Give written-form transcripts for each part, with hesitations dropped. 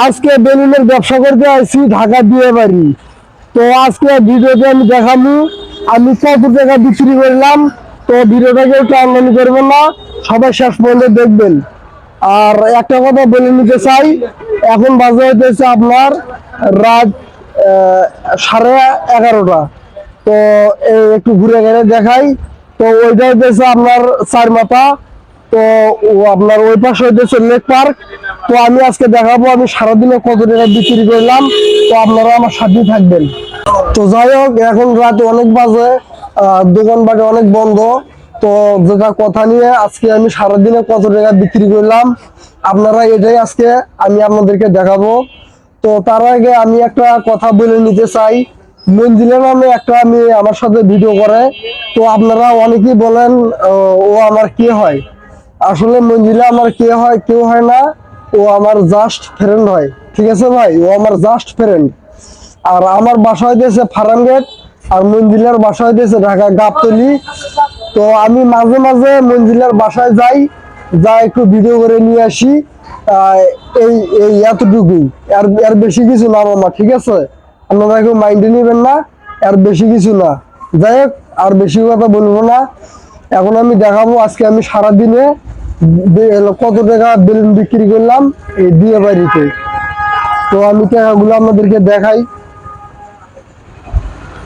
আজকে বেলুনের ব্যবসা করতে আসছি ঢাকা বিয়ে বাড়ি। তো আজকে ভিডিওতে আমি দেখাবো আমি কত টাকা বিক্রি করলাম। তো ভিডিওটাকে একটু আমদানি করবেন না, সবাই শেষ পর্যন্ত দেখবেন। আর একটা কথা বলে নিতে চাই, এখন বাজে হইতেছে আপনার রাত 11:30। তো একটু ঘুরে ঘুরে দেখাই। তো ওইটা হইতেছে আপনার চার মাথা। তো আপনার ওই পাশে হইতেছে লেক পার্ক। তো আমি আজকে দেখাবো আমি সারাদিনে কত টাকা বিক্রি করলাম। তো আপনারা আমার সাথে থাকবেন। তো যাই হোক, এখন রাত অনেক বাজে, দোকানপাট অনেক বন্ধ। তো যেটা কথা নিয়ে আজকে আমি সারাদিনে কত টাকা বিক্রি করলাম আপনারা এটাই আজকে আমি আপনাদেরকে দেখাবো। তো তার আগে আমি একটা কথা বলে নিতে চাই, মঞ্জিলা নামে একটা আমি আমার সাথে ভিডিও করে। তো আপনারা অনেকেই বলেন ও আমার কে হয়। আসলে মঞ্জিলা আমার কে হয়, কেউ হয় না। ও আমার জাস্ট ফ্রেন্ড হয়, ঠিক আছে ভাই, ও আমার জাস্ট ফ্রেন্ড। আর আমার বাসা হইতেছে ফার্মগেট, আর মঞ্জিলার বাসা হইতেছে ঢাকা গাবতলী। তো আমি মাঝে মাঝে মঞ্জিলার বাসায় যাই, যা একটু ভিডিও করে নিয়ে আসি। এই এই এতটুকুই, এর বেশি কিছু না মামা, ঠিক আছে? আপনারা কেউ মাইন্ডে নেবেন না, এর বেশি কিছু না। যাই হোক, আর বেশি কথা বলবো না। এখন আমি দেখাবো আজকে আমি সারাদিনে কত টাকা বেলুন বিক্রি করলাম এই বিয়ে বাড়িতে। তো আমি টাকাগুলো আপনাদেরকে দেখাই।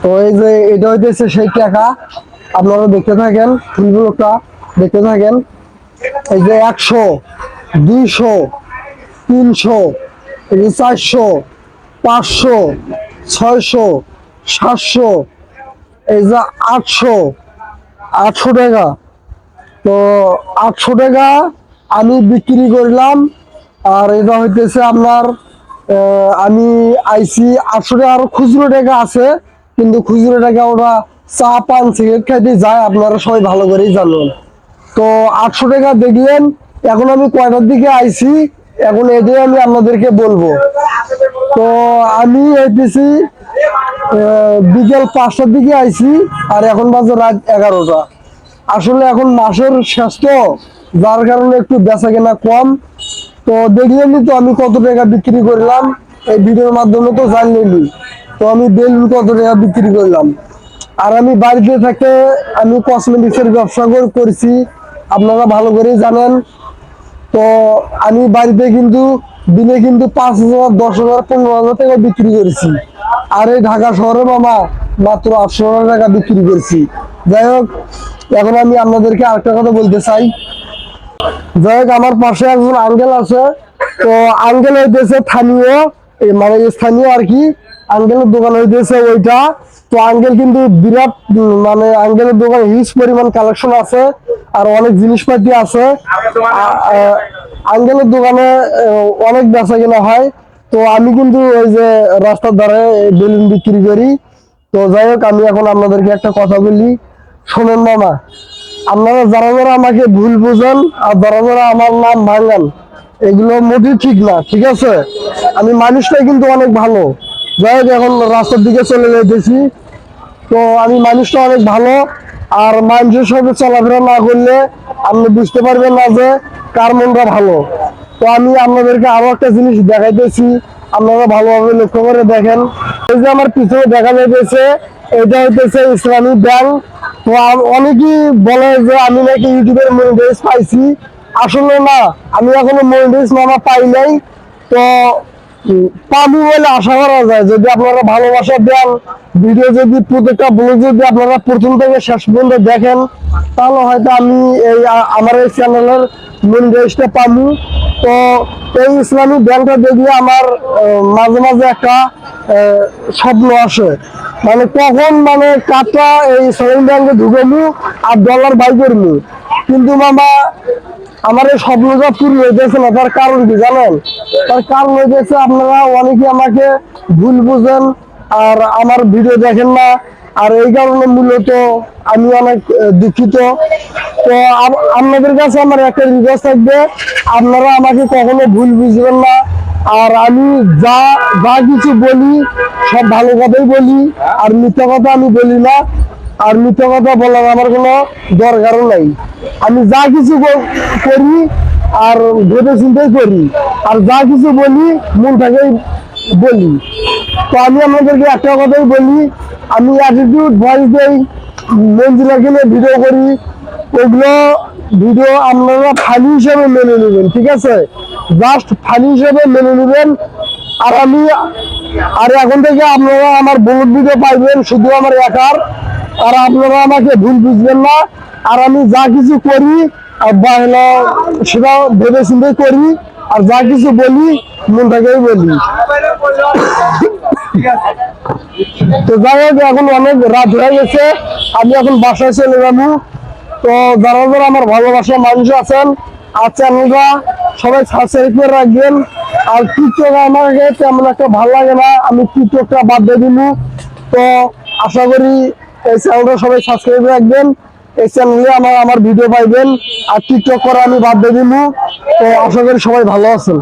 তো এই যে এটা হইতেছে সেই টাকা, আপনারা দেখতে থাকেন, ফুলগুলোটা দেখতে থাকেন। এই যে 100, 200, 300, এই যে 400, 500, 600, 700, এই যে 800 টাকা। তো 800 টাকা আমি বিক্রি করলাম। আর এটা হইতেছে আপনার আমি আইসি 800 টাকা। আরো খুচরো টাকা আছে, কিন্তু খুচরো টাকা ওরা চা পান সিগারেট খাইতে যায়, আপনারা সবাই ভালো করেই জানেন। তো 800 টাকা দেখলেন। এখন আমি কয়টার দিকে আইসি, এখন এটাই আমি আপনাদেরকে বলবো। তো আমি হইতেছি বিকেল 5টার দিকে আইসি, আর এখন বাজে রাত 11টা। আসলে এখন মাসের শেষ, তো যার কারণে একটু বেচা কেনা কম। তো দেখলেনি তো আমি কত টাকা বিক্রি করলাম, এই ভিডিওর মাধ্যমে তো জানলেনি। তো আমি বেলুন কত টাকা বিক্রি করলাম। আর আমি বাড়িতে থেকে আমি কসমেটিক্সের ব্যবসা করছি, আপনারা ভালো করেই জানেন। তো আমি বাড়িতে কিন্তু দিনে কিন্তু 5,000, 10,000, 15,000 টাকা বিক্রি করেছি। আর এই ঢাকা শহরে মামা মাত্র 800 টাকা বিক্রি করেছি। যাই হোক, এখন আমি আপনাদেরকে আরেকটা কথা বলতে চাই। যাই হোক, আমার পাশে একজন আঙ্কেল আছে। তো আঙ্কেল হইতেছে স্থানীয়, মানে স্থানীয় আর কি। আঙ্কেলের দোকান হইতেছে ওইটা। তো আঙ্কেল কিন্তু বিরাট, মানে আঙ্কেলের দোকানে হিউজ পরিমাণ কালেকশন আছে, আর অনেক জিনিসপাতি আছে। আঙ্কেলের দোকানে অনেক বেচা কেনা হয়। তো আমি কিন্তু ওই যে রাস্তার ধারে বেলুন বিক্রি করি। তো যাই হোক, আমি এখন আপনাদেরকে একটা কথা বলি, শোনেন মামা। আপনারা যারা যারা আমাকে ভুল বুঝেন আর যারা যারা আমার নাম ভাঙেন, এগুলো মোটেই ঠিক না, ঠিক আছে? আমি মানুষটাই কিন্তু অনেক ভালো। যাই হোক, এখন রাস্তার দিকে চলে যেতেছি। তো আমি মানুষটা অনেক ভালো, আর মানুষের সাথে চলাফেরা না করলে আপনি বুঝতে পারবেন না যে কার মনটা ভালো। তো আমি আপনাদেরকে আরো একটা জিনিস দেখাইতেছি, আপনারা ভালোভাবে লক্ষ্য করে দেখেন। এই যে আমার পিছনে দেখা যাইতেছে, এটা হইতেছে ইসলামী ব্যাংক। তো অনেকেই বলে যে আমি নাকি ইউটিউবের মনিটাইজ পাইছি। আসলে না, আমি এখনো মনিটাইজ নামা পাই নাই। তো পাবো বলে আশা করা যায়, যদি আপনারা ভালোবাসা দেন, ভিডিও যদি প্রত্যেকটা ব্লগ যদি আপনারা প্রথম থেকে শেষ পর্যন্ত দেখেন, তাহলে হয়তো আমি এই আমার এই চ্যানেলের মনিটাইজটা পাবো। তো এই ইসলামিক ব্যাংকটা দেখলে আমার মাঝে মাঝে একটা স্বপ্ন আসে, মানে কখন মানে কাটা এই ইসলামিক ব্যাংকে ঢুকেমু আর ডলার বাই করবো। কিন্তু মামা আমার এই স্বপ্নটা পূরণ হইতেছে না। তার কারণ কি জানেন? তার কারণ হইতেছে আপনারা অনেকে আমাকে ভুল বুঝেন, আর আমার ভিডিও দেখেন না। আর এই কারণে মূলত আমি অনেক দুঃখিত। তো আপনাদের কাছে আমার একটা রিকোয়েস্ট থাকবে, আপনারা আমাকে কখনো ভুল বুঝবেন না। আর আমি যা যা কিছু বলি সব ভালো কথাই বলি, আর মিথ্যা কথা আমি বলি না। আর মিথ্যা কথা বলার আমার কোনো দরকারও নাই। আমি যা কিছু করি আর ভেবে চিন্তাই করি, আর যা কিছু বলি মন থেকেই বলি। তো আমি আপনাদেরকে একটা কথাই বলি, আমি অ্যাটিটিউড ভয়েস দেই, মঞ্জিলাকে নিয়ে ভিডিও করি, ওগুলো ভিডিও আপনারা ফানি হিসেবে মেনে নেবেন, ঠিক আছে? জাস্ট ফানি হিসেবে মেনে নেবেন। আর এখন থেকে আপনারা আমার বহুত ভিডিও পাইবেন শুধু আমার একার, আর আপনারা আমাকে ভুল বুঝবেন না। আর আমি যা কিছু করি সেটা ভেবে চিন্তে করি, আর যা কিছু বলি মন থেকেই বলি। তো যাই হোক, এখন অনেক রাত হয়ে গেছে, আমি এখন বাসায় চলে যাবো। তো যারা যারা আমার ভালোবাসার মানুষ আছেন, আর চ্যানেলটা সবাই সাবস্ক্রাইব করে রাখবেন। আর টিকটক আমাকে তেমন একটা ভালো লাগে না, আমি টিকটকটা বাদ দিয়ে দিব। তো আশা করি এই চ্যানেলটা সবাই সাবস্ক্রাইব রাখবেন, এই চ্যানেলে আমার ভিডিও পাইবেন। আর টিকটক করা আমি বাদ দিয়ে দিব। তো আশা করি সবাই ভালো আছেন।